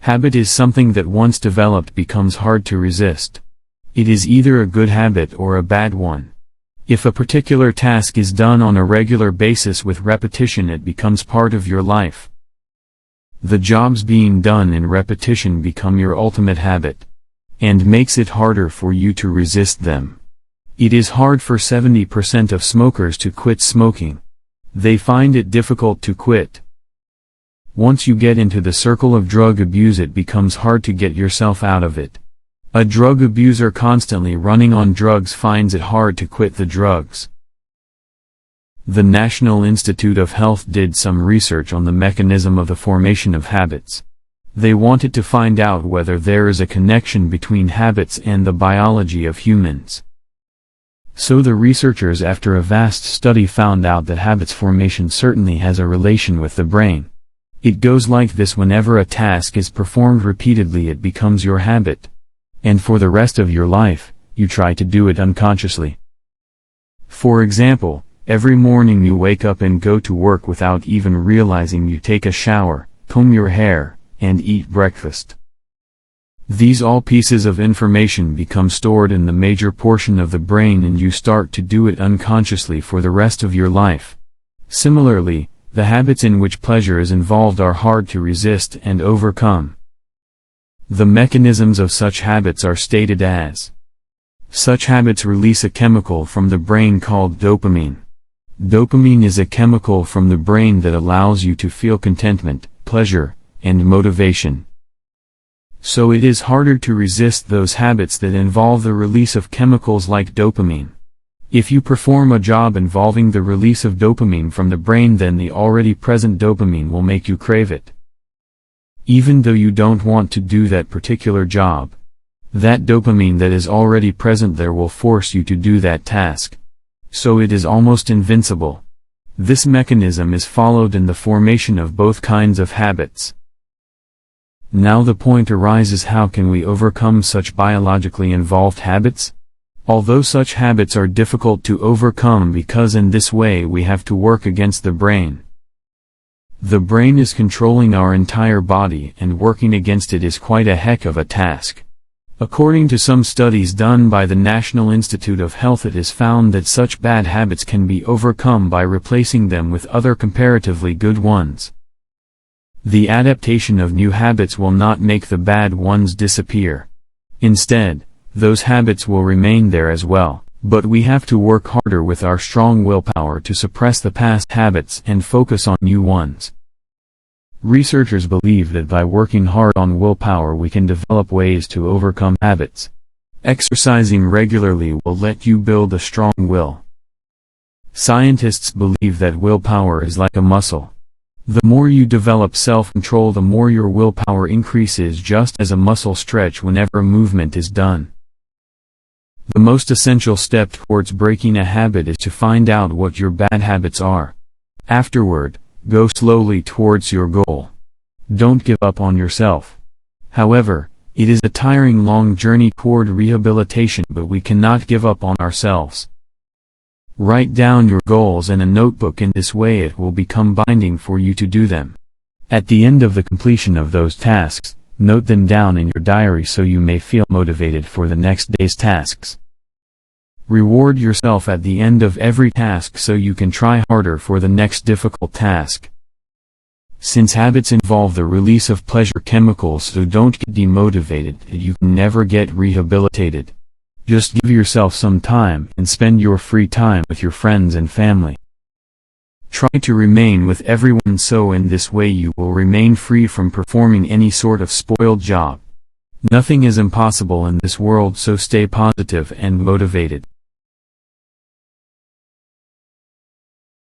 Habit is something that once developed becomes hard to resist. It is either a good habit or a bad one. If a particular task is done on a regular basis with repetition, it becomes part of your life. The jobs being done in repetition become your ultimate habit, and makes it harder for you to resist them. It is hard for 70% of smokers to quit smoking. They find it difficult to quit. Once you get into the circle of drug abuse, it becomes hard to get yourself out of it. A drug abuser constantly running on drugs finds it hard to quit the drugs. The National Institute of Health did some research on the mechanism of the formation of habits. They wanted to find out whether there is a connection between habits and the biology of humans. So the researchers, after a vast study, found out that habits formation certainly has a relation with the brain. It goes like this: whenever a task is performed repeatedly, it becomes your habit. And for the rest of your life, you try to do it unconsciously. For example, every morning you wake up and go to work without even realizing. You take a shower, comb your hair, and eat breakfast. These all pieces of information become stored in the major portion of the brain, and you start to do it unconsciously for the rest of your life. Similarly, the habits in which pleasure is involved are hard to resist and overcome. The mechanisms of such habits are stated as: such habits release a chemical from the brain called dopamine. Dopamine is a chemical from the brain that allows you to feel contentment, pleasure, and motivation. So it is harder to resist those habits that involve the release of chemicals like dopamine. If you perform a job involving the release of dopamine from the brain, then the already present dopamine will make you crave it. Even though you don't want to do that particular job, that dopamine that is already present there will force you to do that task. So it is almost invincible. This mechanism is followed in the formation of both kinds of habits. Now the point arises: how can we overcome such biologically involved habits? Although such habits are difficult to overcome, because in this way we have to work against the brain. The brain is controlling our entire body, and working against it is quite a heck of a task. According to some studies done by the National Institute of Health, it is found that such bad habits can be overcome by replacing them with other comparatively good ones. The adaptation of new habits will not make the bad ones disappear. Instead, those habits will remain there as well, but we have to work harder with our strong willpower to suppress the past habits and focus on new ones. Researchers believe that by working hard on willpower we can develop ways to overcome habits. Exercising regularly will let you build a strong will. Scientists believe that willpower is like a muscle. The more you develop self-control, the more your willpower increases, just as a muscle stretch whenever a movement is done. The most essential step towards breaking a habit is to find out what your bad habits are. Afterward, go slowly towards your goal. Don't give up on yourself. However, it is a tiring long journey toward rehabilitation, but we cannot give up on ourselves. Write down your goals in a notebook. In this way it will become binding for you to do them. At the end of the completion of those tasks, note them down in your diary so you may feel motivated for the next day's tasks. Reward yourself at the end of every task so you can try harder for the next difficult task. Since habits involve the release of pleasure chemicals, so don't get demotivated. You can never get rehabilitated. Just give yourself some time and spend your free time with your friends and family. Try to remain with everyone, so in this way you will remain free from performing any sort of spoiled job. Nothing is impossible in this world, so stay positive and motivated.